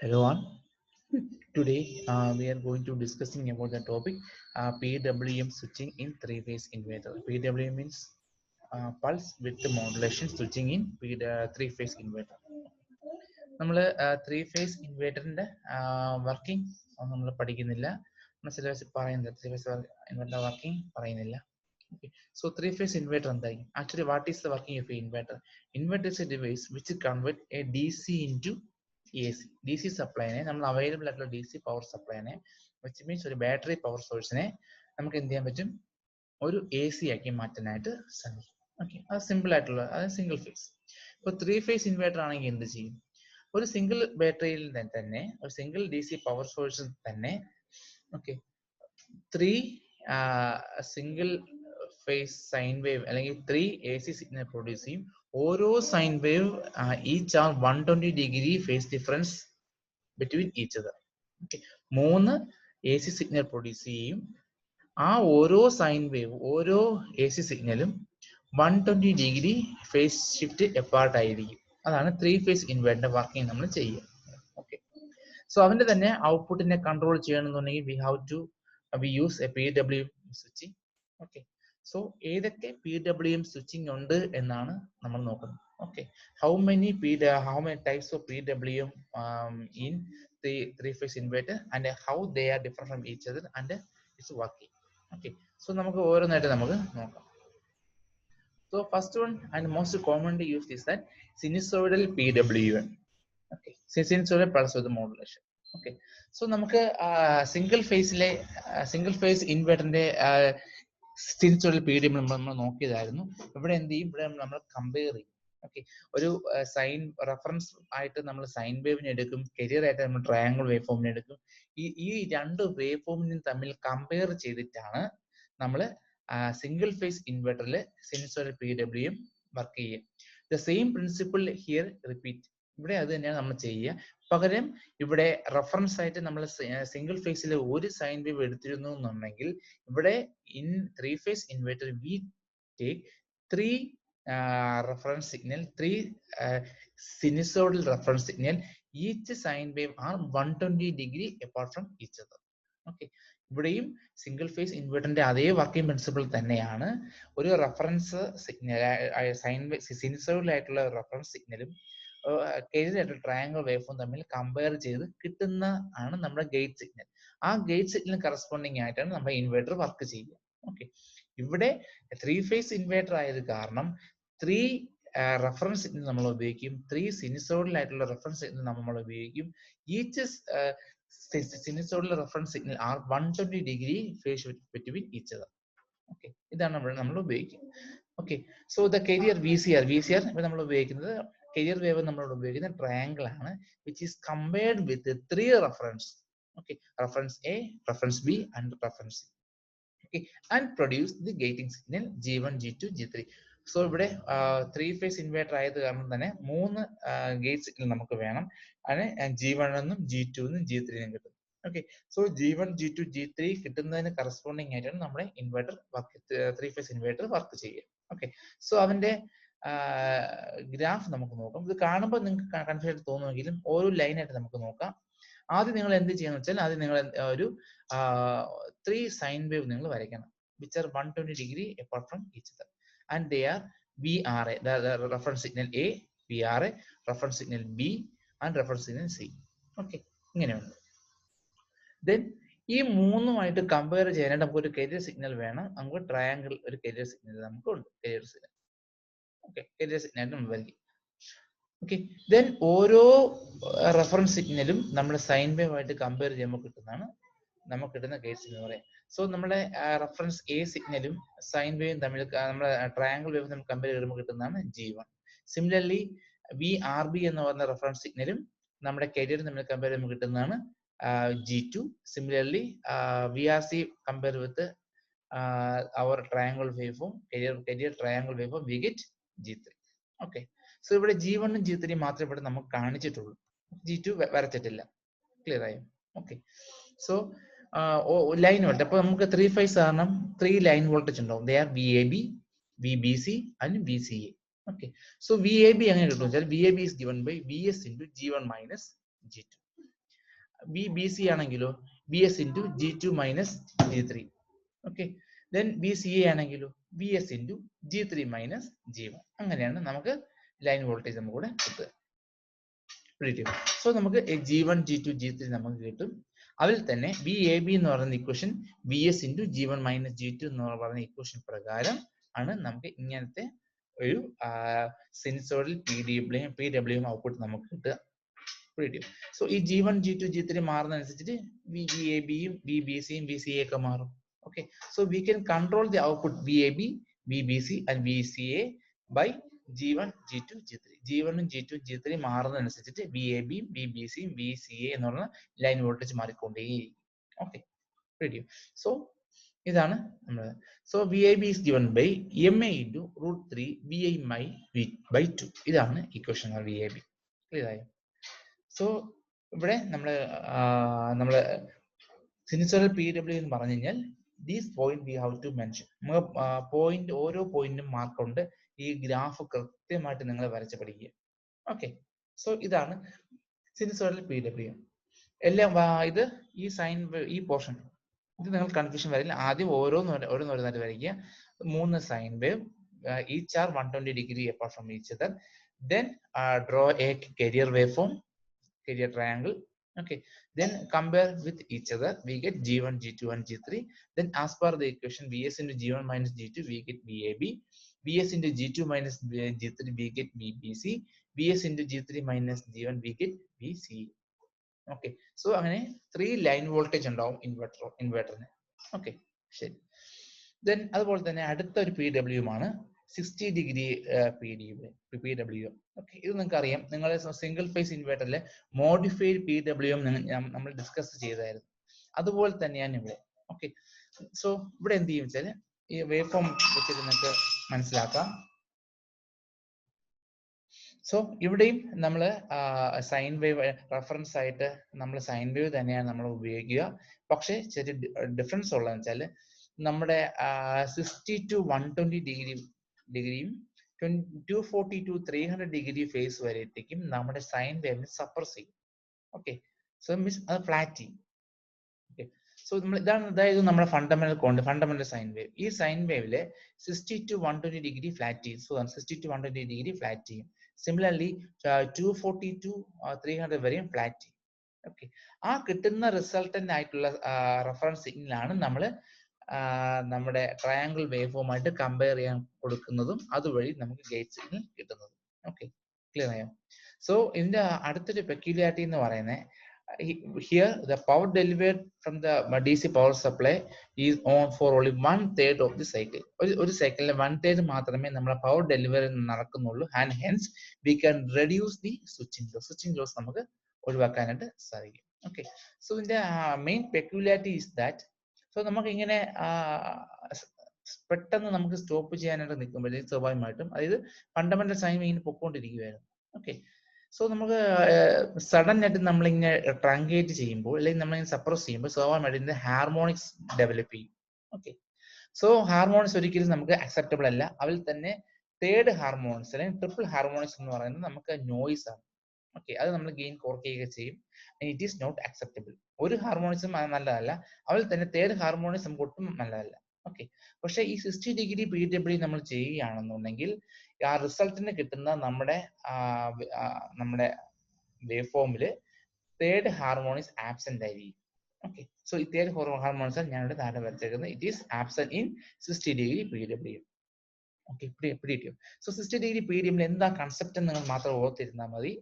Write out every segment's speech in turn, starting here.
Hello all. Today we are going to discussing about the topic PWM switching in three-phase inverter. PWM means pulse width modulation switching in three-phase inverter. നമ്മൾ three phase ഇൻവേർട്ടറിന്റെ working നമ്മൾ പഠിക്കുന്നില്ല. നമ്മൾ സിലബസിൽ പറയുന്നില്ല. Three phase inverter working പറയുന്നില്ല. So three phase inverter എന്തായി? Actually, what is the working of an inverter? Inverter is a device which convert a DC into AC. DC സപ്ലൈനെ നമ്മൾ available ആയിട്ടുള്ള DC power സപ്ലൈനെ which means ഒരു battery power സോഴ്സിനെ നമുക്ക് എന്ത് ചെയ്യാൻ പറ്റും? ഒരു AC ആക്കി മാറ്റാനായിട്ട് സാധിക്കും. ഓക്കെ, അത് സിമ്പിൾ ആയിട്ടുള്ള സിംഗിൾ ഫേസ്. ഇപ്പോൾ ത്രീ ഫേസ് ഇൻവേർട്ടർ ആണെങ്കിൽ എന്ത് ചെയ്യും? ഒരു സിംഗിൾ ബാറ്ററിയിൽ തന്നെ ഒരു സിംഗിൾ DC പവർ സോഴ്സിൽ തന്നെ okay three single phase sine wave അല്ലെങ്കിൽ ത്രീ AC സിഗ്നൽ പ്രൊഡ്യൂസ് ചെയ്യും. ഓരോ sine wave each are 120 degree phase difference between each other. മൂന്ന് AC സിഗ്നൽ പ്രൊഡ്യൂസ് ചെയ്യും. ആ ഓരോ സൈൻ വേവ് ഓരോ AC സിഗ്നലും 120 ഡിഗ്രി ഫേസ് ഷിഫ്റ്റ് എപ്പാർട്ട് ആയിരിക്കും. അതാണ് ത്രീ ഫേസ് ഇൻവേർട്ടറിന്റെ വർക്കിംഗ് നമ്മൾ ചെയ്യുക. ഓക്കെ, സോ അതിന്റെ തന്നെ ഔട്ട്പുട്ടിനെ കൺട്രോൾ ചെയ്യണമെന്നുണ്ടെങ്കിൽ we use A PWM switching. Okay, so ഏതൊക്കെ PWM സ്വിച്ചിങ് ഉണ്ട് എന്നാണ് നമ്മൾ നോക്കുന്നത്. Okay, how many types of PWM in three phase inverter and how they are different from each other and it's working. Okay, so നമുക്ക് ഓരോന്നായിട്ട് നമുക്ക് നോക്കാം. So first one and most commonly used is that sinusoidal PWM. Okay, sinusoidal pulse width modulation. Okay, so നമുക്ക് single phase ഇൻവെർട്ടറിന്റെ sinusoidal PWM നമ്മൾ നോക്കിയതായിരുന്നു. ഇവിടെ എന്ത് ചെയ്യും? ഇവിടെ നമ്മൾ കമ്പയർ ചെയ്യും. ഓക്കെ, ഒരു സൈൻ റെഫറൻസ് ആയിട്ട് നമ്മൾ സൈൻ വേവിനെ എടുക്കും, കരിയർ ആയിട്ട് നമ്മൾ ട്രയാങ്കിൾ വേവ് ഫോമിനെ എടുക്കും. ഈ രണ്ട് വേവ് ഫോമിനും തമ്മിൽ കമ്പയർ ചെയ്തിട്ടാണ് നമ്മൾ സിംഗിൾ ഫേസ് ഇൻവെർട്ടറിൽ സിനുസോയിഡൽ PWM വർക്ക് ചെയ്യുക. The same principle here repeat. ഇവിടെ അത് തന്നെയാണ് നമ്മൾ ചെയ്യുക. പകരം ഇവിടെ റെഫറൻസ് ആയിട്ട് നമ്മൾ സിംഗിൾ ഫേസിലെ ഒരു സൈൻ വേവ് എടുത്തിരുന്നു എന്നുണ്ടെങ്കിൽ ഇവിടെ in three phase inverter we take three reference signal, three sinusoidal reference signal. Each sine wave are 120 degree apart from each other. Okay, ഇവിടെയും സിംഗിൾ ഫേസ് ഇൻവെർട്ടറിന്റെ അതേ വർക്കിംഗ് പ്രിൻസിപ്പിൾ തന്നെയാണ്. ഒരു റെഫറൻസ് സിഗ്നൽ സിനുസോയിഡൽ ആയിട്ടുള്ള reference സിഗ്നലും triangle wave form തമ്മിൽ compare ചെയ്ത് കിട്ടുന്ന ആണ് നമ്മുടെ ഗേറ്റ് സിഗ്നൽ. ആ ഗേറ്റ് സിഗ്നൽ കറസ്പോണ്ടിങ് ആയിട്ടാണ് നമ്മുടെ ഇൻവെർട്ടർ വർക്ക് ചെയ്യുക. ഓക്കെ, ഇവിടെ ത്രീ ഫേസ് ഇൻവെർട്ടർ ആയത് കാരണം ത്രീ റെഫറൻസ് സിഗ്നൽ നമ്മൾ ഉപയോഗിക്കും, ത്രീ സിനുസോയിഡൽ ആയിട്ടുള്ള റെഫറൻസ് സിഗ്നൽ നമ്മൾ ഉപയോഗിക്കും. Each sinusoidal reference signal are 120 degree phase between each other. Okay, ഇതാണ് നമ്മൾ ഉപയോഗിക്കുന്നത്. Okay, so the career VCR ഇവിടെ നമ്മൾ ഉപയോഗിക്കുന്നത് കരിയർ വേവ് നമ്മളോട് ഉപയോഗിക്കുന്ന ട്രയാങ്കിൾ ആണ്, which is compared with three reference. Okay, reference A, reference B and reference C. Okay, and produce the gating signal G1, G2, G3. So ഇവിടെ three face inverter ആയത് കാരണം തന്നെ മൂന്ന് ഗേറ്റ് സിഗ്നൽ നമുക്ക് വേണം. അതിന് G1 എന്നും G2 എന്നും G3 എന്നും കിട്ടും. Okay, so G1, G2, G3 കിട്ടുന്നതിന് കറസ്പോണ്ടിങ് ആയിട്ടാണ് നമ്മുടെ inverter three phase inverter work ചെയ്യുക. ഓക്കെ, സോ അതിന്റെ ഗ്രാഫ് നമുക്ക് നോക്കാം. ഇത് കാണുമ്പോൾ നിങ്ങൾക്ക് കൺഫ്യൂഷൻ തോന്നുമെങ്കിലും ഓരോ ലൈനായിട്ട് നമുക്ക് നോക്കാം. ആദ്യം നിങ്ങൾ എന്ത് ചെയ്യാന്ന് വെച്ചാൽ ആദ്യം നിങ്ങൾ ഒരു ത്രീ സൈൻ വേവ് നിങ്ങൾ വരയ്ക്കണം, which are 120 degree apart from each other, and they are VRA, reference signal A, VRA, reference signal B and reference signal C. Okay, ഇങ്ങനെയുണ്ട്. ദെൻ ഈ മൂന്നുമായിട്ട് കമ്പയർ ചെയ്യാനായിട്ട് നമുക്ക് ഒരു കരിയർ സിഗ്നൽ വേണം. നമുക്ക് ട്രയാങ്കിൾ ഒരു കരിയർ സിഗ്നൽ നമുക്കുണ്ട്, career signal. Okay, career signal നമ്മൾ വരയ്ക്കും. ഓക്കെ, ദെൻ ഓരോ റെഫറൻസ് സിഗ്നലും നമ്മൾ സൈൻ വേവ് ആയിട്ട് കമ്പയർ ചെയ്യുമ്പോൾ കിട്ടുന്നതാണ് നമുക്ക് കിട്ടുന്ന ഗേറ്റ് സിഗ്നൽ പറയാം. സോ നമ്മുടെ റെഫറൻസ് A സിഗ്നലും സൈൻ വേവും തമ്മിൽ നമ്മുടെ ട്രയാങ്കിൾ വേവ് നമ്മൾ കമ്പയർ ചെയ്യുമ്പോൾ കിട്ടുന്നതാണ് G1. സിമിലർലി VRB എന്ന് പറയുന്ന റെഫറൻസ് സിഗ്നലും നമ്മുടെ കരിയർ തമ്മിൽ കമ്പയർ ചെയ്യുമ്പോൾ കിട്ടുന്നതാണ് G2. Similarly VRC compare with our triangle wave form, carrier triangle wave form, we get G3. Okay, so ഇവിടെ G1 ഉം G3 മാത്രമേ ഇവിടെ നമുക്ക് കാണിച്ചിട്ടുള്ളൂ, G2 വരച്ചിട്ടില്ല. ക്ലിയർ ആയോ? ഓക്കെ, സോ ലൈൻ വോൾട്ടേജ് അപ്പൊ നമുക്ക് ത്രീ ഫേസ് കാരണം ത്രീ ലൈൻ വോൾട്ടേജ് ഉണ്ടാവും. They are VAB, VBC and VCA. Okay, so VAB എങ്ങനെ കിട്ടും വെച്ചാൽ VAB is given by VS into G1 minus G2. BC ആണെങ്കിലോ BS into G2 minus G3. Okay. Then BCA ആണെങ്കിലോ BS into G3 minus G1. അങ്ങനെയാണ് നമുക്ക് line voltage നമുക്ക് കൂടെ കിട്ടുക. സോ നമുക്ക് G1, G2, G3 നമുക്ക് കിട്ടും. അതിൽ തന്നെ BAB എന്ന് പറയുന്ന equation BS into G1 minus G2 എന്ന് പറയുന്ന ഇക്വേഷൻ പ്രകാരം ആണ് നമുക്ക് ഇങ്ങനത്തെ ഒരു സിനുസോയ്ഡൽ PWM ഔട്ട്പുട്ട് നമുക്ക് കിട്ടുക. സോ ഈ G1, G2, G3 മാറുന്നതനുസരിച്ചിട്ട് BABയും BBCയും BCA ഒക്കെ മാറും. Okay, so we can control the output VAB, VBC and VCA by G1, G2, G3. G1 ഉം G2 ഉം G3 മാറുന്നതനുസരിച്ചിട്ട് VAB, VBC, VCA എന്ന് പറഞ്ഞ ലൈൻ വോൾട്ടേജ് മാറിക്കൊണ്ടേയിരിക്കും. Okay, ready. സോ ഇതാണ് നമ്മുടെ. So VAB is given by MA into √3 VI by 2. ഇതാണ് equation of VAB. Clear ആയോ? So ഇവിടെ നമ്മള് സിനുസോയ്ഡൽ PWM എന്ന് പറഞ്ഞു കഴിഞ്ഞാൽ these point we have to mention. Point ഓരോ പോയിന്റും മാർക്ക് കൊണ്ട് ഈ ഗ്രാഫ് കൃത്യമായിട്ട് നിങ്ങൾ വരച്ച് പഠിക്കുക. ഓക്കെ, സോ ഇതാണ് സിനുസോയ്ഡൽ PWM. എല്ലാം ഇത് ഈ സൈൻ ഈ പോർഷൻ ഇത് നിങ്ങൾ കൺഫ്യൂഷൻ വരില്ല. ആദ്യം ഓരോന്നോരോന്നായിട്ട് വരയ്ക്കുക. 3 sine wave, each are 120 degree apart from each other. Then draw a carrier waveform, carrier triangle. Okay, then compare with each other, we get G1, G2 and G3. Then as per the equation VS into G1 minus G2 we get VAB, VS into G2 minus G3 we get VBC, VS into G3 minus G1 we get VCE. Okay, so അങ്ങനെ 3 line voltage ഉണ്ടാവും ഇൻവെർട്ടറിന്. Okay, ശരി. Then അതുപോലെ തന്നെ അടുത്ത ഒരു PWM ആണ് 60 degree PWM. Okay, ഇത് നിങ്ങൾക്ക് അറിയാം. നിങ്ങൾ സിംഗിൾ ഫേസ് ഇൻവെർട്ടറിലെ മോഡിഫൈഡ് PWM നമ്മൾ ഡിസ്കസ് ചെയ്തായിരുന്നു. അതുപോലെ തന്നെയാണ് ഇവിടെ. ഓക്കെ, സോ ഇവിടെ എന്ത് ചെയ്യും വെച്ചാൽ ഈ വേവ് ഫോം വെച്ചിട്ട് നിങ്ങൾക്ക് മനസ്സിലാക്കാം. സോ ഇവിടെയും നമ്മൾ സൈൻ വേവ് റെഫറൻസ് ആയിട്ട് നമ്മൾ സൈൻ വേവ് തന്നെയാണ് നമ്മൾ ഉപയോഗിക്കുക. പക്ഷേ ചെറിയ ഡിഫറൻസ് ഉള്ളതെന്ന് വെച്ചാൽ നമ്മുടെ 60 to 120 ഡിഗ്രിയും 240 to 300 ഡിഗ്രി ഫേസ് വരെത്തേക്കും നമ്മുടെ സൈൻ വേവിനെ സപ്രസ് ചെയ്യും. ഓക്കെ, സോ മീൻസ് അത് ഫ്ലാറ്റ് ചെയ്യും. ഓക്കെ, സോ അതായത് നമ്മുടെ ഫണ്ടമെന്റൽ സൈൻ വേവ്. ഈ സൈൻ വേവിലെ 60 to 120 ഡിഗ്രി ഫ്ലാറ്റ് ചെയ്യും. സോ 60 to 120 ഡിഗ്രി ഫ്ലാറ്റ് ചെയ്യും. സിമിലർലി 240 to 300 വരെയും ഫ്ലാറ്റ് ചെയ്യും. ഓക്കെ, ആ കിട്ടുന്ന റിസൾട്ടന്റ് ആയിട്ടുള്ള റെഫറൻസ് സിഗ്നലാണ് നമ്മൾ നമ്മുടെ ട്രയാങ്കിൾ വേവ് ഫോമായിട്ട് കമ്പയർ ചെയ്യാൻ കൊടുക്കുന്നതും അതുവഴി നമുക്ക് ഗേറ്റ് സിഗ്നൽ കിട്ടുന്നതും. ഓക്കെ, ക്ലിയർ ആയോ? സോ ഇതിന്റെ അടുത്തൊരു പെക്യുലാരിറ്റി എന്ന് പറയുന്നത് here the power delivered from the DC power supply is on for only 1/3 of the cycle. ഒരു സൈക്കിളിലെ 1/3 മാത്രമേ നമ്മുടെ പവർ ഡെലിവറി നടക്കുന്നുള്ളൂ. And hence we can reduce the switching loss നമുക്ക് ഒഴിവാക്കാനായിട്ട് സാധിക്കും. ഓക്കെ, സോ ഇതിന്റെ main peculiarity is that so നമുക്ക് ഇങ്ങനെ പെട്ടെന്ന് നമുക്ക് സ്റ്റോപ്പ് ചെയ്യാനായിട്ട് നിൽക്കുമ്പോഴത്തേക്ക് സ്വാഭാവികമായിട്ടും അതായത് ഫണ്ടമെന്റൽ സൈൻ ഇങ്ങനെ പൊക്കോണ്ടിരിക്കുകയായിരുന്നു. ഓക്കെ, സോ നമുക്ക് സഡൻ ആയിട്ട് നമ്മളിങ്ങനെ ട്രങ്കേറ്റ് ചെയ്യുമ്പോൾ അല്ലെങ്കിൽ നമ്മളിങ്ങനെ സപ്രസ് ചെയ്യുമ്പോൾ സ്വാഭാവികമായിട്ട് ഇതിന്റെ ഹാർമോണിക്സ് ഡെവലപ്പ് ചെയ്യും. ഓക്കെ, സോ ഹാർമോണിക്സ് ഒരിക്കലും നമുക്ക് അക്സെപ്റ്റബിൾ അല്ല. അതിൽ തന്നെ തേർഡ് ഹാർമോണിക്സ് അല്ലെങ്കിൽ ട്രിപ്പിൾ ഹാർമോണിക്സ് എന്ന് പറയുന്നത് നമുക്ക് നോയിസ് ആണ്. ഓക്കെ, അത് നമ്മൾ ഗെയിൻ കുറയ്ക്കുകയൊക്കെ ചെയ്യും. It is not acceptable. ഒരു ഹാർമോണിക്സും നല്ലതല്ല. അതിൽ തന്നെ തേർഡ് ഹാർമോണിക്സ് നമുക്ക് ഒട്ടും നല്ലതല്ല. ഓക്കെ, പക്ഷേ ഈ 60 ഡിഗ്രി PWM നമ്മൾ ചെയ്യുകയാണെന്നുണ്ടെങ്കിൽ ആ റിസൾട്ടിന് കിട്ടുന്ന നമ്മുടെ വേവ് ഫോമില് തേർഡ് ഹാർമോണിക്സ് ആബ്സെന്റ് ആയിരിക്കും. ഓക്കെ, സോ ഈ തേർഡ് ഹാർമോണിക്സ് ഞാനിവിടെ താഴെ വരച്ചേക്കുന്നത് it is absent in 60 degree PWM. ഓക്കെ, പിടികിട്ടിയോ? സോ 60 ഡിഗ്രി PWM എന്താ കൺസെപ്റ്റ് എന്ന് നിങ്ങൾ മാത്രം ഓർത്തിരുന്നാൽ മതി.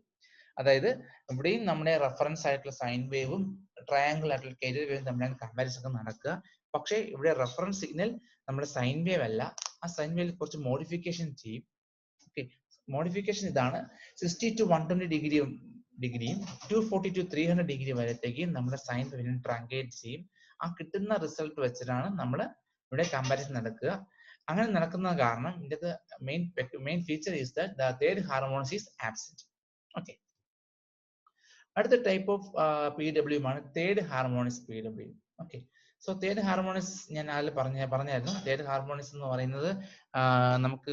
അതായത് ഇവിടെയും നമ്മുടെ റെഫറൻസ് ആയിട്ടുള്ള സൈൻ വേവും ട്രയാങ്കിൾ ആയിട്ടുള്ള കരിയർ വേവും തമ്മിലാണ് കമ്പാരിസൺ ഒക്കെ നടക്കുക. പക്ഷേ ഇവിടെ റെഫറൻസ് സിഗ്നൽ നമ്മുടെ സൈൻ വേവ് അല്ല. ആ സൈൻ വേവിൽ കുറച്ച് മോഡിഫിക്കേഷൻ ചെയ്യും. ഓക്കെ, മോഡിഫിക്കേഷൻ ഇതാണ്. 60 to 120 ഡിഗ്രിയും 240 to 300 ഡിഗ്രി വരത്തേക്ക് നമ്മുടെ സൈൻ വേവിനെ ട്രങ്കേറ്റ് ചെയ്യും. ആ കിട്ടുന്ന റിസൾട്ട് വെച്ചിട്ടാണ് നമ്മൾ ഇവിടെ കമ്പാരിസൺ നടക്കുക. അങ്ങനെ നടക്കുന്ന കാരണം ഇതിന്റെ main feature is that the third harmonics is absent. Okay, അടുത്ത ടൈപ്പ് ഓഫ് PWM ആണ് third harmonics PWM. Okay, so third harmonics ഞാൻ അതിൽ പറഞ്ഞായിരുന്നു. തേർഡ് ഹാർമോണിക്സ് എന്ന് പറയുന്നത് നമുക്ക്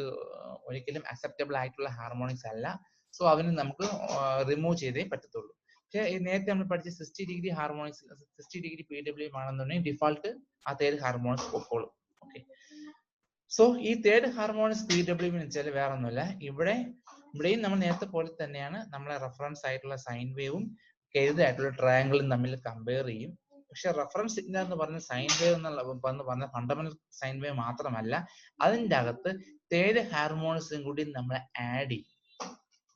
ഒരിക്കലും അക്സെപ്റ്റബിൾ ആയിട്ടുള്ള ഹാർമോണിക്സ് അല്ല. സോ അതിന് നമുക്ക് റിമൂവ് ചെയ്തേ പറ്റത്തുള്ളൂ. നേരത്തെ നമ്മൾ പഠിച്ച 60° ഹാർമോണിക്സ് 60° PWM ആണെന്നുണ്ടെങ്കിൽ ഡിഫാൾട്ട് ആ തേർഡ് ഹാർമോണിക്സ് പൊക്കോളും. ഓക്കെ, സോ ഈ തേർഡ് ഹാർമോണിക്സ് PWM എന്ന് വെച്ചാൽ വേറെ ഒന്നുമില്ല, ഇവിടെയും നമ്മൾ നേരത്തെ പോലെ തന്നെയാണ് നമ്മളെ റെഫറൻസ് ആയിട്ടുള്ള സൈൻ വേവും ആയിട്ടുള്ള ട്രയാങ്കിളും തമ്മിൽ കമ്പയർ ചെയ്യും. പക്ഷെ റെഫറൻസ് സിഗ്നൽ എന്ന് പറഞ്ഞ സൈൻ വേവ് എന്നുള്ള പറഞ്ഞ ഫണ്ടമെന്റൽ സൈൻ വേവ് മാത്രമല്ല, അതിൻ്റെ അകത്ത് തേർഡ് ഹാർമോണിക്സും കൂടി നമ്മൾ ആഡ്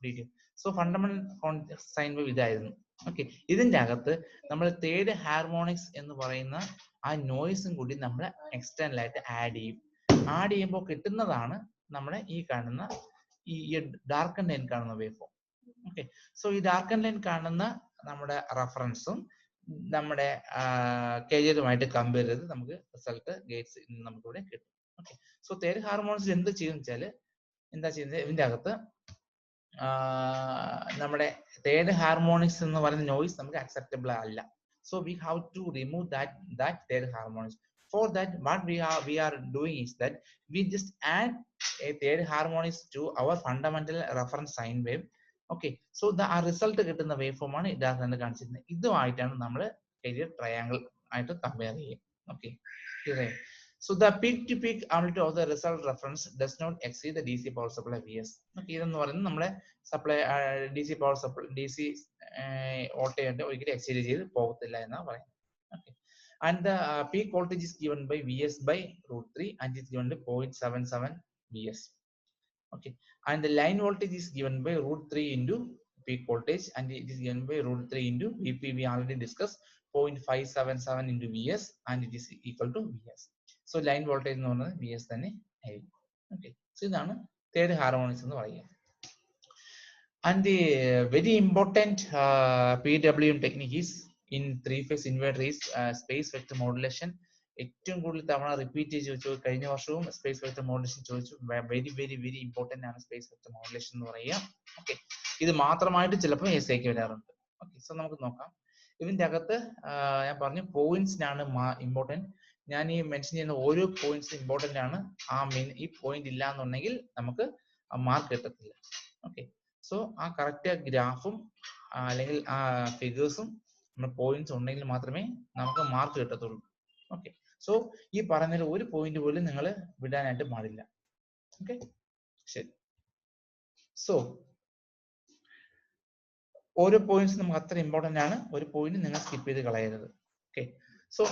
ചെയ്യും. സോ ഫണ്ടമെന്റൽ സൈൻ വേവ് ഇതായിരുന്നു. ഓക്കെ, ഇതിന്റെ അകത്ത് നമ്മൾ തേർഡ് ഹാർമോണിക്സ് എന്ന് പറയുന്ന ആ നോയ്സും കൂടി നമ്മൾ എക്സ്റ്റേണൽ ആയിട്ട് ആഡ് ചെയ്യുമ്പോൾ കിട്ടുന്നതാണ് നമ്മുടെ ഈ കാണുന്ന ഈ ഡാർക്ക് ലൈൻ കാണുന്ന വേവ് ഫോം. ഓക്കെ, സോ ഈ ഡാർക്ക് ലൈൻ കാണുന്ന നമ്മുടെ റെഫറൻസും നമ്മുടെ കരിയറുമായിട്ട് കമ്പയർ ചെയ്ത് നമുക്ക് റിസൾട്ട് ഗേറ്റ്സ് നമുക്കിവിടെ കിട്ടും. ഓക്കെ, സോ തേർഡ് ഹാർമോണിക്സ് എന്താ ചെയ്യുന്നത്, ഇതിന്റെ അകത്ത് നമ്മുടെ തേർഡ് ഹാർമോണിക്സ് എന്ന് പറയുന്ന നോയ്സ് നമുക്ക് അക്സെപ്റ്റബിൾ അല്ല. So we have to remove that third harmonics. For that, what we are doing is that we just add a third harmonics to our fundamental reference sine wave. Okay, so the result കിട്ടുന്ന wave form ആണ് ഇതാണ് കാണിച്ചിരുന്നത്. ഇതുമായിട്ടാണ് നമ്മൾ career triangle ആയിട്ട് compare ചെയ്യുക. Okay, so the peak to peak amplitude of the result reference does not exceed the DC power supply Vs. Okay, ഇതെന്ന് പറയുന്നത് നമ്മുടെ supply DC power supply DC voltage ഒരിക്കലും എക്സീഡ് ചെയ്ത് പോകത്തില്ല എന്നാണ് പറയുന്നത്. Okay, and the peak voltage is given by Vs by √3 and is given by 0.77 Vs. Okay, and the line voltage is given by √3 into peak voltage and it is given by √3 into Vp. We already discussed 0.577 into Vs and it is equal to Vs. So line voltage എന്ന് പറയുന്നത് Vs തന്നെ ആയിരിക്കും. Okay, so ഇതാണ് third harmonics എന്ന് പറയുക. And the very important PWM technique is in three-phase inverter is space vector modulation. ഏറ്റവും കൂടുതൽ തവണ റിപ്പീറ്റ് ചെയ്ത് ചോദിച്ചു, കഴിഞ്ഞ വർഷവും സ്പേസ് വെക്ടർ മോഡുലേഷൻ ചോദിച്ചു. വെരി വെരി വെരി ഇമ്പോർട്ടന്റ് ആണ് സ്പേസ് വെക്ടർ മോഡുലേഷൻ എന്ന് പറയുക. ഓക്കെ, ഇത് മാത്രമായിട്ട് ചിലപ്പോൾ എസ്ഐക്ക് വരാറുണ്ട്. ഓക്കെ, സോ നമുക്ക് നോക്കാം. ഇതിന്റെ അകത്ത് ഞാൻ പറഞ്ഞു പോയിന്റ്സിനാണ് ഇമ്പോർട്ടന്റ്. ഞാൻ ഈ മെൻഷൻ ചെയ്യുന്ന ഓരോ പോയിന്റ്സും ഇമ്പോർട്ടന്റ് ആണ്. ഈ പോയിന്റ് ഇല്ല എന്നുണ്ടെങ്കിൽ നമുക്ക് മാർക്ക് കിട്ടത്തില്ല. ഓക്കെ, സോ ആ കറക്റ്റ് ഗ്രാഫും അല്ലെങ്കിൽ ആ ഫിഗേഴ്സും നമ്മുടെ പോയിന്റ്സ് ഉണ്ടെങ്കിൽ മാത്രമേ നമുക്ക് മാർക്ക് കിട്ടത്തുള്ളൂ. ഓക്കെ, സോ ഈ പറഞ്ഞതിൽ ഒരു പോയിന്റ് പോലും നിങ്ങൾ വിടാനായിട്ട് പാടില്ല. ഓക്കെ, ശരി. സോ ഓരോ പോയിന്റ്സ് നമുക്ക് അത്ര ഇമ്പോർട്ടന്റ് ആണ്. ഒരു പോയിന്റ് നിങ്ങൾ സ്കിപ്പ് ചെയ്ത് കളയരുത്. Okay, so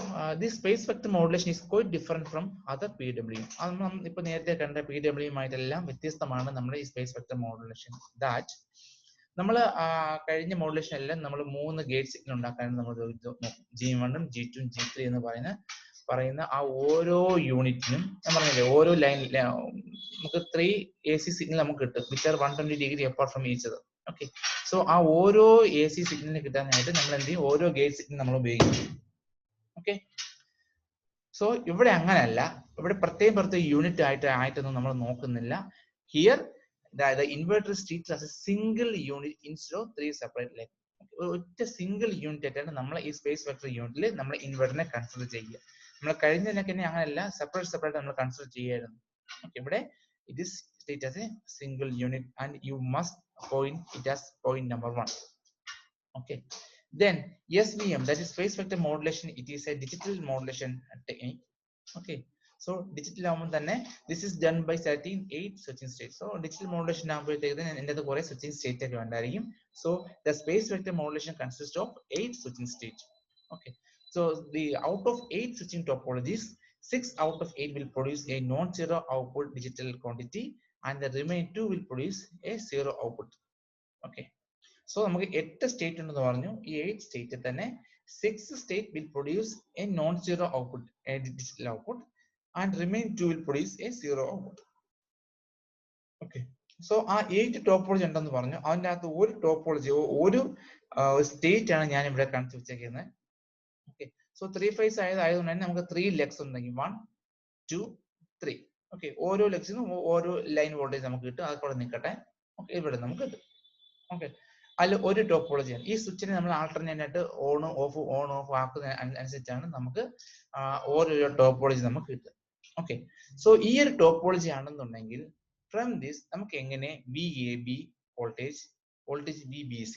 this space vector modulation is quite different from other PWM. അത് നമ്മൾ ഇപ്പൊ നേരത്തെ കണ്ട PWM ആയിട്ടെല്ലാം വ്യത്യസ്തമാണ് നമ്മുടെ ഈ സ്പേസ് വെക്ടർ മോഡുലേഷൻ. ദാറ്റ് നമ്മൾ കഴിഞ്ഞ മോഡുലേഷൻ എല്ലാം നമ്മൾ 3 ഗേറ്റ് സിഗ്നൽ ഉണ്ടാക്കാൻ നമ്മൾ G1 G2 G3 എന്ന് പറയുന്ന ആ ഓരോ യൂണിറ്റിനും ഞാൻ പറഞ്ഞില്ലേ ഓരോ ലൈൻ നമുക്ക് 3 AC സിഗ്നൽ നമുക്ക് കിട്ടും which are 120 degree apart from each other. Okay, so ആ ഓരോ AC സിഗ്നലിന് കിട്ടാനായിട്ട് നമ്മൾ എന്ത് ചെയ്യും, ഓരോ ഗേറ്റ് സിഗ്നൽ നമ്മൾ ഉപയോഗിക്കും. ഓക്കെ, സോ ഇവിടെ അങ്ങനെയല്ല, ഇവിടെ പ്രത്യേകം യൂണിറ്റ് ആയിട്ടൊന്നും നമ്മൾ നോക്കുന്നില്ല. Here the inverter is treated as a single unit instead of 3 separate leg. ഒറ്റ സിംഗിൾ യൂണിറ്റ് ആയിട്ടാണ് നമ്മൾ ഈ സ്പേസ് വെക്ടർ യൂണിറ്റിൽ നമ്മൾ ഇൻവെർട്ടറിനെ കൺസിഡർ ചെയ്യുക. നമ്മൾ കഴിഞ്ഞതിനൊക്കെ അങ്ങനെയല്ല, സെപ്പറേറ്റ് നമ്മൾ കൺസിഡർ ചെയ്യായിരുന്നു. ഓക്കെ, ഇവിടെ it is treated as a single unit and you must point it as point number 1. Okay, then SVM, that is space vector modulation, it is a digital modulation technique. Okay, so digital ആവുമ്പോൾ തന്നെ this is done by selecting 8 switching states. So digital modulation ആകുമ്പോഴത്തേക്ക് എൻ്റെ അത് കുറെ switching state ഒക്കെ ഉണ്ടായിരിക്കും. So the space vector modulation consists of 8 switching states. Okay, so the out of 8 switching topologies, 6 out of 8 will produce a non-zero output digital quantity and the remaining 2 will produce a zero output. Okay, so നമുക്ക് 8 state ഉണ്ടെന്ന് പറഞ്ഞു. ഈ 8 സ്റ്റേറ്റിൽ തന്നെ 6 state will produce a non-zero output, a digital output, and remaining 2 will produce a zero output. Okay, so ആ 8 topology ഉണ്ടെന്ന് പറഞ്ഞു. അതിൻ്റെ അകത്ത് ഒരു ടോപ്പോളജി ഒരു സ്റ്റേറ്റ് ആണ് ഞാൻ ഇവിടെ കാണിച്ചു വെച്ചേക്കുന്നത്. ഓക്കെ, സോ 3 phase ആയതുകൊണ്ട് തന്നെ നമുക്ക് 3 ലെഗ്സ് ഉണ്ടെങ്കിൽ 1 2 3. ഓക്കെ, ഓരോ ലെഗ്സിനും ഓരോ ലൈൻ വോൾട്ടേജ് നമുക്ക് കിട്ടും. അത് കൂടെ നിൽക്കട്ടെ. ഓക്കെ, ഇവിടെ നമുക്ക് കിട്ടും. ഓക്കെ, അതിൽ ഒരു ടോപ്പോളജിയാണ്. ഈ സ്വിച്ചിനെ നമ്മൾ ആൾട്ടർനേറ്റ് ആയിട്ട് ഓൺ ഓഫ് ആക്കുന്ന അനുസരിച്ചാണ് നമുക്ക് ഓരോ ടോപ്പോളജി നമുക്ക് കിട്ടുക. ഓക്കെ, സോ ഈ ഒരു ടോപ്പോളജി ആണെന്നുണ്ടെങ്കിൽ ഫ്രം ദിസ് നമുക്ക് എങ്ങനെ VAB voltage VBC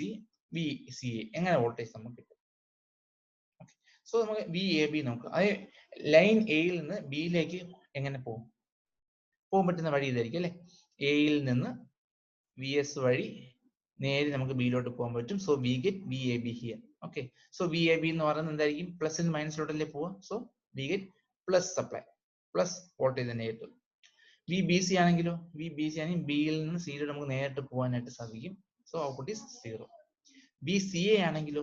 V C A എങ്ങനെ വോൾട്ടേജ് നമുക്ക് കിട്ടും. സോ നമുക്ക് വി എ ബി നോക്കാം. അത് ലൈൻ എയിൽ നിന്ന് ബിയിലേക്ക് എങ്ങനെ പോകാൻ പറ്റുന്ന വഴി ഇതായിരിക്കും അല്ലെ. എയിൽ നിന്ന് വി എസ് വഴി നേരെ നമുക്ക് ബിയിലോട്ട് പോകാൻ പറ്റും. So we get V A B here. Okay, so V A B എന്ന് പറയുന്നത് എന്തായിരിക്കും, പ്ലസ് മൈനസിലോട്ടല്ലേ പോവാ. So we get plus supply, plus voltage തന്നെ കിട്ടും. വി ബി സി ആണെങ്കിലോ, വി ബി സി ആണെങ്കിൽ ബിയിൽ നിന്ന് സിയിലോട്ട് നമുക്ക് നേരിട്ട് പോകാനായിട്ട് സാധിക്കും. So output is 0. B C A ആണെങ്കിലോ,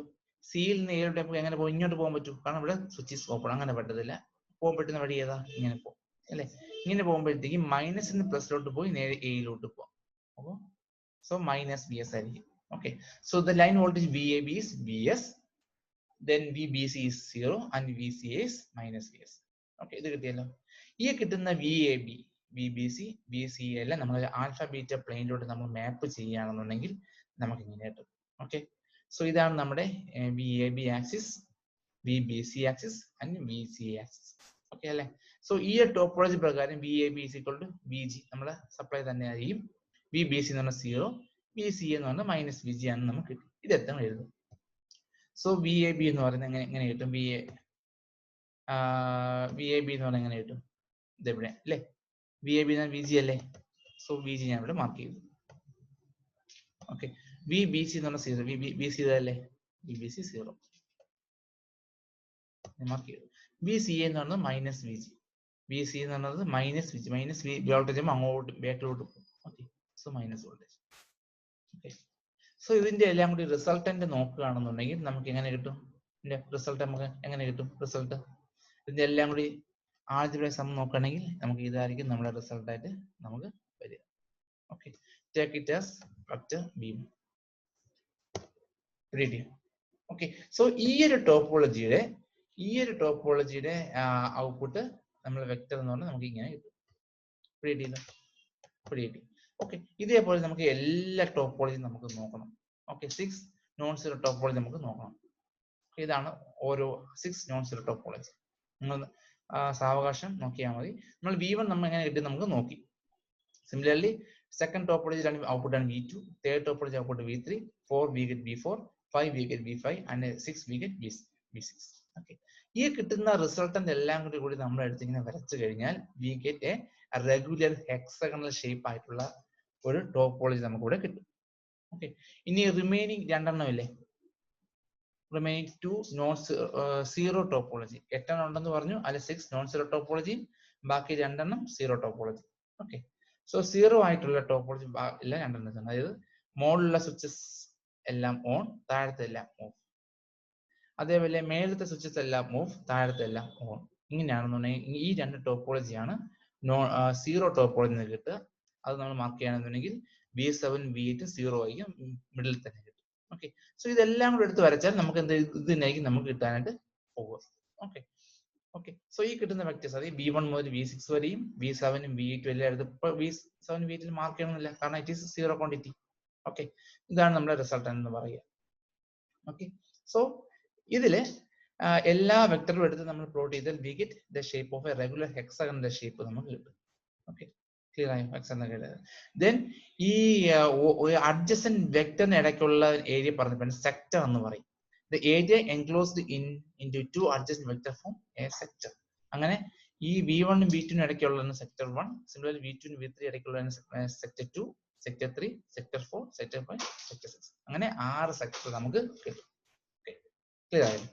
സിയിൽ നിന്ന് എയിലോട്ട് നമുക്ക് എങ്ങനെ പോകും, ഇങ്ങോട്ട് പോകാൻ പറ്റും, കാരണം ഇവിടെ സ്വിച്ച് ഈസ് ഓപ്പൺ. അങ്ങനെ പറ്റത്തില്ല. പോകാൻ പറ്റുന്ന വഴി ഏതാ, ഇങ്ങനെ പോകും അല്ലെ. ഇങ്ങനെ പോകുമ്പോഴത്തേക്ക് മൈനസിൽ നിന്ന് പ്ലസിലോട്ട് പോയി നേരെ എയിലോട്ട് പോകാം. അപ്പോൾ സോ മൈനസ് ബി എസ് ആയിരിക്കും. Okay, so the line voltage V A B is Vs, then VBC is 0 and VCA is minus Vs. Okay, ഇത് കിട്ടിയല്ലോ. ഈ കിട്ടുന്ന V A B, V B C, V C A എല്ലാം നമ്മൾ alpha beta പ്ലെയിനിലോട്ട് നമ്മൾ മാപ്പ് ചെയ്യുകയാണെന്നുണ്ടെങ്കിൽ നമുക്ക് ഇങ്ങനെ കിട്ടും. ഓക്കെ, സോ ഇതാണ് നമ്മുടെ V A B axis, V B C axis and V C axis. Okay അല്ലെ. സോ ഈ ടോപ്പോളജി പ്രകാരം V A B is equal to V G നമ്മുടെ സപ്ലൈ തന്നെ ആയിരിക്കും. വി ബി സി എന്ന് പറഞ്ഞാൽ 0, വി സി എന്ന് പറഞ്ഞാൽ മൈനസ് വി ജി ആണ് നമുക്ക് കിട്ടും. ഇത് എത്ര എഴുതും. സോ വി എ ബി എന്ന് പറയുന്നത് എങ്ങനെ കിട്ടും, വി എ ബി എന്ന് പറഞ്ഞാൽ എങ്ങനെ കിട്ടും, ഇതെവിടെ അല്ലേ, V A B V G അല്ലേ. സോ വി ജി ഞാൻ ഇവിടെ മാർക്ക് ചെയ്തു. ഓക്കെ, വി ബി സി എന്ന് പറഞ്ഞാൽ 0, വി ബി സി ഇതല്ലേ, വി ബി സി 0 മാർക്ക് ചെയ്തു. വി സി എ എന്ന് പറഞ്ഞത് minus V G, V C എന്ന് പറഞ്ഞത് minus V G, minus voltage അങ്ങോട്ട് ബാക്കിലോട്ട് പോകും. Okay, so minus voltage. Okay, so ഇതിന്റെ എല്ലാം കൂടി റിസൾട്ടന്റ് നോക്കുകയാണെന്നുണ്ടെങ്കിൽ നമുക്ക് എങ്ങനെ കിട്ടും, ഇതിന്റെ റിസൾട്ട് നമുക്ക് എങ്ങനെ കിട്ടും, റിസൾട്ട് ഇതിന്റെ എല്ലാം കൂടി ആദ്യത്തെ സം നോക്കുകയാണെങ്കിൽ നമുക്ക് ഇതായിരിക്കും നമ്മുടെ റിസൾട്ട് ആയിട്ട് നമുക്ക് വരിക. Okay, take it as vector beam. Okay, so ഈ ഒരു ടോപ്പോളജിയുടെ ഔട്ട്പുട്ട് നമ്മൾ വെക്ടർ എന്ന് പറഞ്ഞാൽ നമുക്ക് ഇങ്ങനെ കിട്ടും. ഓക്കെ, ഇതേപോലെ നമുക്ക് എല്ലാ ടോപ്പോളജിയും നമുക്ക് നോക്കണം. ഓക്കെ, 6 നോൺ സീറോ ടോപ്പോളജി നമുക്ക് നോക്കണം. ഇതാണ് ഓരോ 6 നോൺ സീറോ ടോപ്പോളജി. നിങ്ങൾ സാവകാശം നോക്കിയാൽ മതി. നമ്മൾ V1 നമ്മൾ എങ്ങനെ കിട്ടി നമുക്ക് നോക്കി. സിമിലർലി സെക്കൻഡ് ടോപ്പോളജി ഔട്ട്പുട്ട് ആണ് V2, third topology output V3, 4 we get V4, 5 we get V5 and 6 we get V6. Okay, ഈ കിട്ടുന്ന റിസൾട്ടന്റ് എല്ലാം കൂടി നമ്മൾ എടുത്ത് ഇങ്ങനെ വരച്ചു കഴിഞ്ഞാൽ we get A regular hexagonal shape ആയിട്ടുള്ള ഒരു ടോപ്പോളജി നമുക്ക് ഇവിടെ കിട്ടും. ഓക്കെ, ഇനി റിമൈനിങ് രണ്ടെണ്ണം ഇല്ലേ, റിമൈനിങ് 2 നോൺ സീറോ ടോപ്പോളജി, 8 ഉണ്ടെന്ന് പറഞ്ഞു, അതിൽ 6 നോൺ സീറോ ടോപ്പോളജി, ബാക്കി 2 zero topology. Okay, so zero ആയിട്ടുള്ള ടോപ്പോളജി എല്ലാം 2, അതായത് മുകളിലുള്ള സ്വിച്ചസ് എല്ലാം ഓൺ, താഴത്തെ എല്ലാം ഓഫ്. അതേപോലെ മേലത്തെ സ്വിച്ചസ് എല്ലാം ഓഫ്, താഴത്തെ എല്ലാം ഓൺ. ഇങ്ങനെയാണെന്നുണ്ടെങ്കിൽ ഈ 2 ടോപ്പോളജിയാണ് സീറോ ടോപ്പോളജി കിട്ടുക. അത് നമ്മൾ മാർക്ക് ചെയ്യുകയാണെന്നുണ്ടെങ്കിൽ V7 V8 0 ആയിരിക്കും, മിഡിൽ തന്നെ കിട്ടും. ഓക്കെ, സോ ഇതെല്ലാം കൂടെ എടുത്ത് വരച്ചാൽ നമുക്ക് എന്ത് ഇതിനായിരിക്കും നമുക്ക് കിട്ടാനായിട്ട് പോകുക. ഓക്കെ, സോ ഈ കിട്ടുന്ന വെക്ടേഴ്സ് അതായത് V1 മുതൽ V6 വരെയും V7 V8 എല്ലാം എടുത്ത് ഇപ്പൊ V7 V8 മാർക്ക് ചെയ്യണമെന്നില്ല, കാരണം it is zero quantity. Okay, ഇതാണ് നമ്മുടെ റിസൾട്ട് എന്ന് പറയുക. ഓക്കെ, സോ ഇതില് എല്ലാ വെക്ടറും എടുത്ത് നമ്മൾ പ്ലോട്ട് ചെയ്താൽ we get the shape of a regular ഹെക്സഗണിന്റെ ഷേപ്പ് നമുക്ക് കിട്ടും. ഓക്കെ, ക്ലിയർ ആയോ, ഹെക്സഗൺ. ദെൻ ഈ അഡ്ജസന്റ് വെക്ടറിന് ഇടയ്ക്കുള്ള ഏരിയ പറഞ്ഞപ്പോൾ സെക്ടർ എന്ന് പറയും. The area enclosed into 2 adjacent vector form a sector. അങ്ങനെ ഈ V1 ഉം V2 ഇടയ്ക്കുള്ള സെക്ടർ 1, സിമിലർലി V2 ഉം V3 ഇടയ്ക്കുള്ള sector 2, sector 3, sector 4, sector 5, sector 6, അങ്ങനെ 6 സെക്ടർ നമുക്ക് കിട്ടും. ക്ലിയർ ആയിരുന്നു.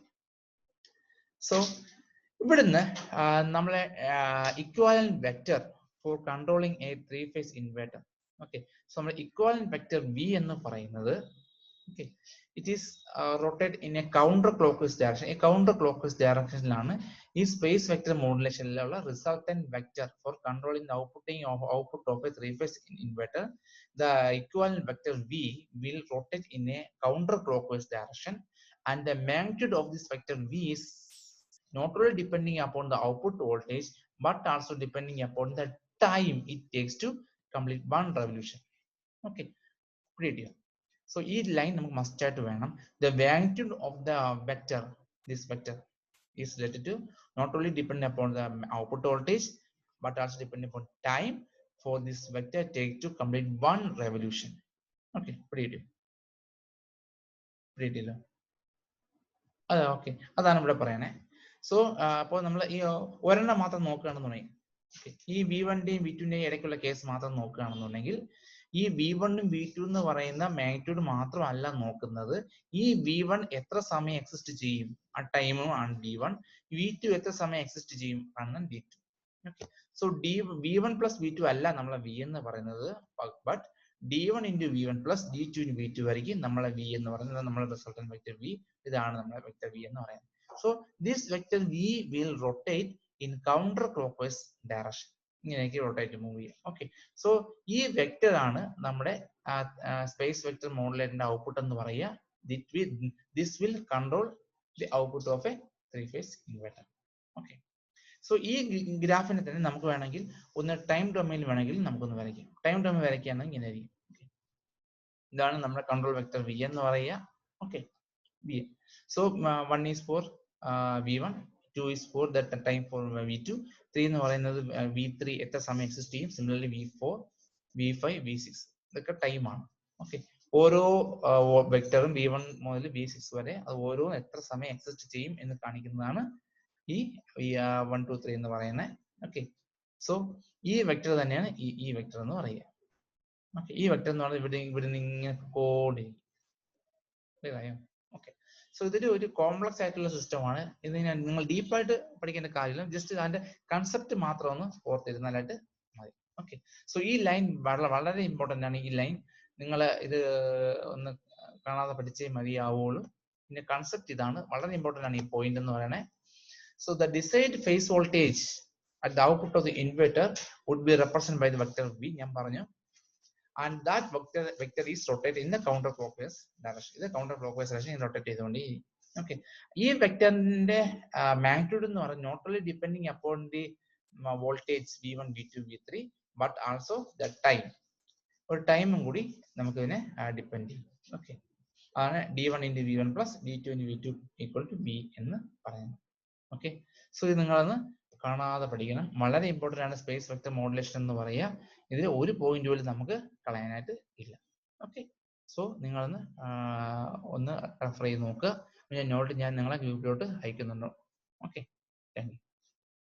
സോ ഇവിടുന്ന് നമ്മളെ equivalent vector for controlling a 3 phase inverter. Okay, so നമ്മുടെ ഇക്വാലന്റ് വെക്ടർ V എന്ന് പറയുന്നത്, okay, it is rotate in a counter clockwise direction. A counter clockwise direction ഈ സ്പേസ് വെക്ടർ മോഡുലേഷനിലുള്ള resultant vector for controlling output of a 3 phase inverter. The equivalent vector V will rotate in a counter clockwise direction, and the magnitude of this vector V is not only depending upon the output voltage but also depending upon the time it takes to complete one revolution. Okay, pretty. So each line must add to the magnitude of the vector, this vector is related to not only depend upon the output voltage but also depend upon time for this vector take to complete one revolution. Okay, pretty. പിടിയിട്ടില്ലോ? അതെ, okay, അതാണ് ഇവിടെ പറയണേ. So അപ്പോൾ നമ്മൾ ഈ ഒരെണ്ണം മാത്രം നോക്കുകയാണെന്നുണ്ടെങ്കിൽ, ഈ V1ന്റെയും V2ന്റെയും ഇടയ്ക്കുള്ള കേസ് മാത്രം നോക്കുകയാണെന്നുണ്ടെങ്കിൽ, ഈ V1ഉം V2 എന്ന് പറയുന്ന മാഗ്നിറ്റ്യൂഡ് മാത്രമല്ല നോക്കുന്നത്, ഈ V1 എത്ര സമയം എക്സിസ്റ്റ് ചെയ്യും, ആ ടൈമും ആണ് V1, V2 എത്ര സമയം എക്സിസ്റ്റ് ചെയ്യും ആണ് V2. Okay, so V1 plus V2 അല്ല നമ്മളെ V എന്ന് പറയുന്നത്, but D1 into V1 plus D2 into V2 ആയിരിക്കും നമ്മളെ V എന്ന് പറയുന്നത്, നമ്മുടെ റിസൾട്ടന്റ് വെക്ടർ V. ഇതാണ് നമ്മുടെ വെക്ടർ V എന്ന് പറയുന്നത്. So this vector V will rotate in counter clockwise direction. ഇങ്ങനെയൊക്കെ റൊട്ടേറ്റ് മൂവ് ചെയ്യും. ഓക്കെ, സോ ഈ വെക്ടർ ആണ് നമ്മുടെ സ്പേസ് വെക്ടർ മോഡുലേറ്ററിന്റെ ഔട്ട്പുട്ട് എന്ന് പറയുക. This will control the output of A 3-phase inverter. Okay, so ഈ ഗ്രാഫിനെ തന്നെ നമുക്ക് വേണമെങ്കിൽ ഒന്ന് ടൈം ഡൊമൈനിൽ വേണമെങ്കിൽ നമുക്കൊന്ന് വരയ്ക്കാം. ടൈം ഡൊമൈൻ വരയ്ക്കുകയാണെങ്കിൽ ഇങ്ങനെ ആയിരിക്കും. ഇതാണ് നമ്മുടെ കൺട്രോൾ വെക്ടർ V എന്ന് പറയുക. Okay, V. So 1 is for V1, 2 is for the time for V2, 3 എന്ന് പറയുന്നത് V3 എത്ര സമയം എക്സിസ്റ്റ് ചെയ്യും, സിമിലർലി V4, V5, V6 ഇതൊക്കെ ടൈം ആണ്. ഓക്കെ, ഓരോ വെക്ടറും V1 മുതൽ V6 വരെ അത് ഓരോ എത്ര സമയം എക്സിസ്റ്റ് ചെയ്യും എന്ന് കാണിക്കുന്നതാണ് ഈ 1, 2, 3 എന്ന് പറയുന്നത്. ഓക്കെ, സോ ഈ വെക്ടർ തന്നെയാണ് ഈ വെക്ടർ എന്ന് പറയുക. ഓക്കെ, ഈ വെക്ടർ എന്ന് പറയുന്നത് ഇവിടെ ഇങ്ങനെ കോഡിരിക്കും. ഓക്കെ, സോ ഇതൊരു കോംപ്ലക്സ് ആയിട്ടുള്ള സിസ്റ്റമാണ്. ഇത് നിങ്ങൾ ഡീപ്പായിട്ട് പഠിക്കേണ്ട കാര്യമില്ല, ജസ്റ്റ് അതിന്റെ കൺസെപ്റ്റ് മാത്രം ഒന്ന് ഓർത്തിരുന്നാലായിട്ട് മതി. ഓക്കെ, സോ ഈ ലൈൻ വളരെ ഇമ്പോർട്ടന്റ് ആണ്. ഈ ലൈൻ നിങ്ങൾ ഇത് ഒന്ന് കാണാതെ പഠിച്ചേ മതിയാവുള്ളൂ. പിന്നെ കൺസെപ്റ്റ് ഇതാണ്, വളരെ ഇമ്പോർട്ടന്റ് ആണ് ഈ പോയിന്റ് എന്ന് പറയണേ. So the decide phase voltage at the output of the inverter would be represent by the vector V. ഞാൻ പറഞ്ഞു, and that vector is rotated in the counterclockwise direction. ഇത് counterclockwise direction rotate ചെയ്തുകൊണ്ട്. Okay, ഈ വെക്ടറിന്റെ magnitude എന്ന് പറയുന്നത് not only depending upon the voltage V1, V2, V3 but also the time. ഒരു ടൈമും കൂടി നമുക്ക് ഇതിനെ ഡിപ്പെൻഡ് ചെയ്യും. ഓക്കെ, അതാണ് D1 into V1 plus D2 into V2 equal to V എന്ന് പറയുന്നത്. ഓക്കെ, സോ ഇത് നിങ്ങളൊന്ന് കാണാതെ പഠിക്കണം, വളരെ ഇമ്പോർട്ടന്റ് ആണ് സ്പേസ് വെക്ടർ മോഡുലേഷൻ എന്ന് പറയുക. ഇതിൽ ഒരു പോയിന്റ് പോലും നമുക്ക് കളയാനായിട്ട് ഇല്ല. ഓക്കെ, സോ നിങ്ങളൊന്ന് ഒന്ന് റെഫർ ചെയ്ത് നോക്കുക. നോട്ട് ഞാൻ നിങ്ങളെ ഗ്രൂപ്പിലോട്ട് അയക്കുന്നുണ്ടോ. Okay, thank U.